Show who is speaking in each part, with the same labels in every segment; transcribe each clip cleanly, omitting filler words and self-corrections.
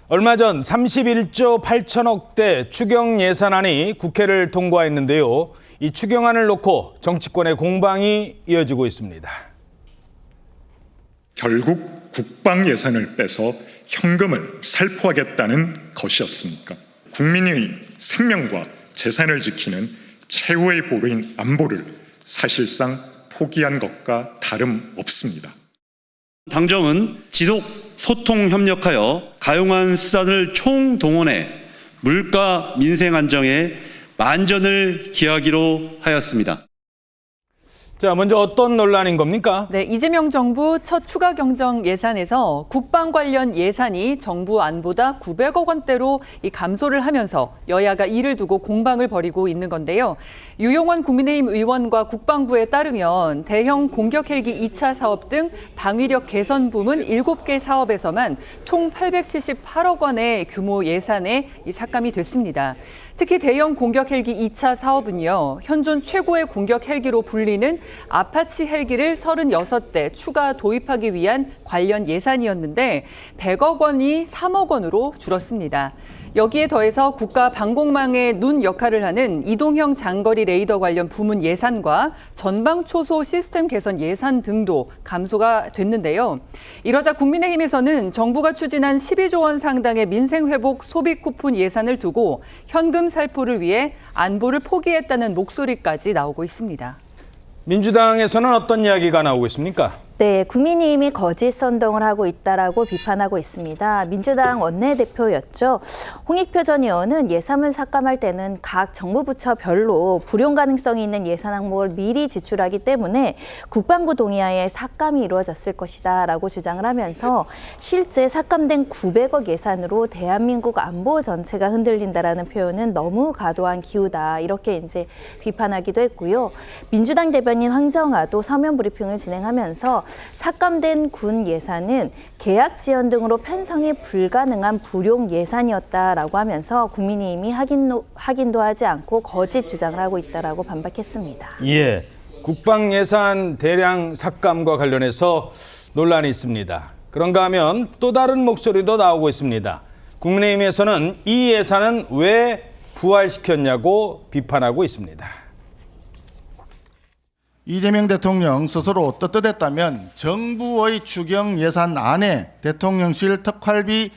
Speaker 1: 얼마 전 31조 8천억대 추경 예산안이 국회를 통과했는데요. 이 추경안을 놓고 정치권의 공방이 이어지고 있습니다.
Speaker 2: 결국 국방 예산을 빼서 현금을 살포하겠다는 것이었습니까? 국민의 생명과 재산을 지키는 최후의 보루인 안보를 사실상 포기한 것과 다름없습니다.
Speaker 3: 당정은 지속 소통 협력하여 가용한 수단을 총동원해 물가 민생 안정에 만전을 기하기로 하였습니다.
Speaker 1: 자, 먼저 어떤 논란인 겁니까?
Speaker 4: 네, 이재명 정부 첫 추가 경정 예산에서 국방 관련 예산이 정부 안보다 900억 원대로 감소를 하면서 여야가 이를 두고 공방을 벌이고 있는 건데요. 유용원 국민의힘 의원과 국방부에 따르면 대형 공격 헬기 2차 사업 등 방위력 개선 부문 7개 사업에서만 총 878억 원의 규모 예산에 삭감이 됐습니다. 특히 대형 공격 헬기 2차 사업은요, 현존 최고의 공격 헬기로 불리는 아파치 헬기를 36대 추가 도입하기 위한 관련 예산이었는데 100억 원이 3억 원으로 줄었습니다. 여기에 더해서 국가 방공망의 눈 역할을 하는 이동형 장거리 레이더 관련 부문 예산과 전방 초소 시스템 개선 예산 등도 감소가 됐는데요. 이러자 국민의힘에서는 정부가 추진한 12조 원 상당의 민생회복 소비 쿠폰 예산을 두고 현금 살포를 위해 안보를 포기했다는 목소리까지 나오고 있습니다.
Speaker 1: 민주당에서는 어떤 이야기가 나오고 있습니까?
Speaker 5: 네, 국민의힘이 거짓 선동을 하고 있다라고 비판하고 있습니다. 민주당 원내대표였죠. 홍익표 전 의원은 예산을 삭감할 때는 각 정부 부처별로 불용 가능성이 있는 예산 항목을 미리 지출하기 때문에 국방부 동의하에 삭감이 이루어졌을 것이다라고 주장을 하면서 실제 삭감된 900억 예산으로 대한민국 안보 전체가 흔들린다라는 표현은 너무 과도한 기우다 이렇게 이제 비판하기도 했고요. 민주당 대변인 황정아도 서면 브리핑을 진행하면서 삭감된 군 예산은 계약 지연 등으로 편성이 불가능한 불용 예산이었다라고 하면서 국민의힘이 확인도 하지 않고 거짓 주장을 하고 있다라고 반박했습니다.
Speaker 1: 예, 국방 예산 대량 삭감과 관련해서 논란이 있습니다. 그런가 하면 또 다른 목소리도 나오고 있습니다. 국민의힘에서는 이 예산은 왜 부활시켰냐고 비판하고 있습니다.
Speaker 6: 이재명 대통령 스스로 떳떳했다면 정부의 추경 예산안에 대통령실 특활비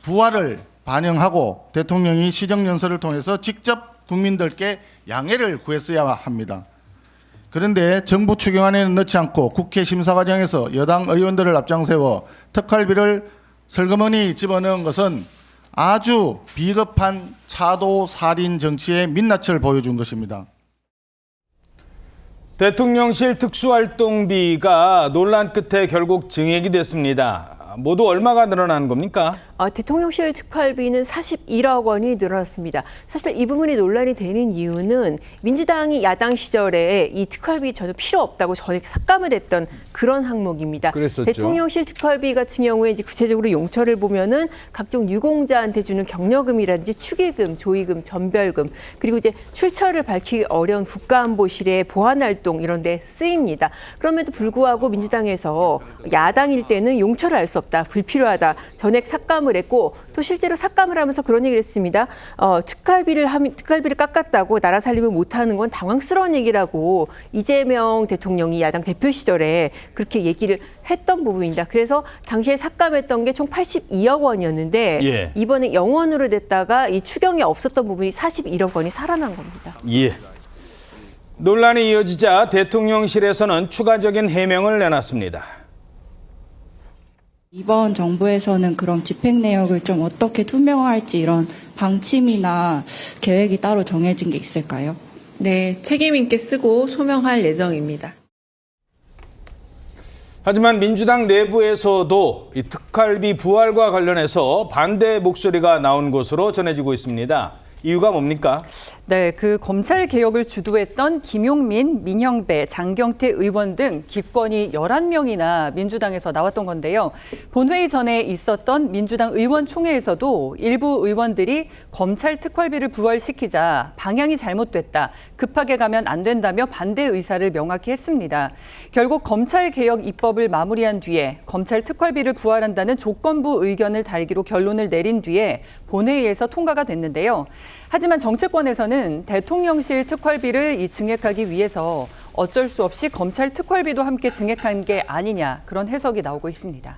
Speaker 6: 부활을 반영하고 대통령이 시정연설을 통해서 직접 국민들께 양해를 구했어야 합니다. 그런데 정부 추경안에는 넣지 않고 국회 심사 과정에서 여당 의원들을 앞장세워 특활비를 슬그머니 집어넣은 것은 아주 비겁한 차도살인 정치의 민낯을 보여준 것입니다.
Speaker 1: 대통령실 특수활동비가 논란 끝에 결국 증액이 됐습니다. 모두 얼마가 늘어난 겁니까?
Speaker 7: 대통령실 특활비는 41억 원이 늘어났습니다. 사실 이 부분이 논란이 되는 이유는 민주당이 야당 시절에 이 특활비 전혀 필요 없다고 전액 삭감을 했던 그런 항목입니다.
Speaker 1: 그랬었죠.
Speaker 7: 대통령실 특활비 같은 경우에 이제 구체적으로 용처를 보면은 각종 유공자한테 주는 격려금이라든지 축의금, 조의금, 전별금, 그리고 이제 출처를 밝히기 어려운 국가안보실의 보안활동 이런 데 쓰입니다. 그럼에도 불구하고 민주당에서 야당일 때는 용처를 알 수 없다, 불필요하다, 전액 삭감을 했고 또 실제로 삭감을 하면서 그런 얘기를 했습니다. 특활비를 깎았다고 나라 살림을 못하는 건 당황스러운 얘기라고 이재명 대통령이 야당 대표 시절에 그렇게 얘기를 했던 부분입니다. 그래서 당시에 삭감했던 게 총 82억 원이었는데
Speaker 1: 예.
Speaker 7: 이번에 0원으로 됐다가 이 추경에 없었던 부분이 41억 원이 살아난 겁니다.
Speaker 1: 예. 논란이 이어지자 대통령실에서는 추가적인 해명을 내놨습니다.
Speaker 8: 이번 정부에서는 그럼 집행 내역을 좀 어떻게 투명화할지 이런 방침이나 계획이 따로 정해진 게 있을까요?
Speaker 9: 네, 책임 있게 쓰고 소명할 예정입니다.
Speaker 1: 하지만 민주당 내부에서도 이 특활비 부활과 관련해서 반대 목소리가 나온 것으로 전해지고 있습니다. 이유가 뭡니까?
Speaker 4: 네, 그 검찰 개혁을 주도했던 김용민, 민형배, 장경태 의원 등 기권이 11명이나 민주당에서 나왔던 건데요. 본회의 전에 있었던 민주당 의원총회에서도 일부 의원들이 검찰 특활비를 부활시키자 방향이 잘못됐다, 급하게 가면 안 된다며 반대 의사를 명확히 했습니다. 결국 검찰 개혁 입법을 마무리한 뒤에 검찰 특활비를 부활한다는 조건부 의견을 달기로 결론을 내린 뒤에 본회의에서 통과가 됐는데요. 하지만 정치권에서는 대통령실 특활비를 증액하기 위해서 어쩔 수 없이 검찰 특활비도 함께 증액한 게 아니냐, 그런 해석이 나오고 있습니다.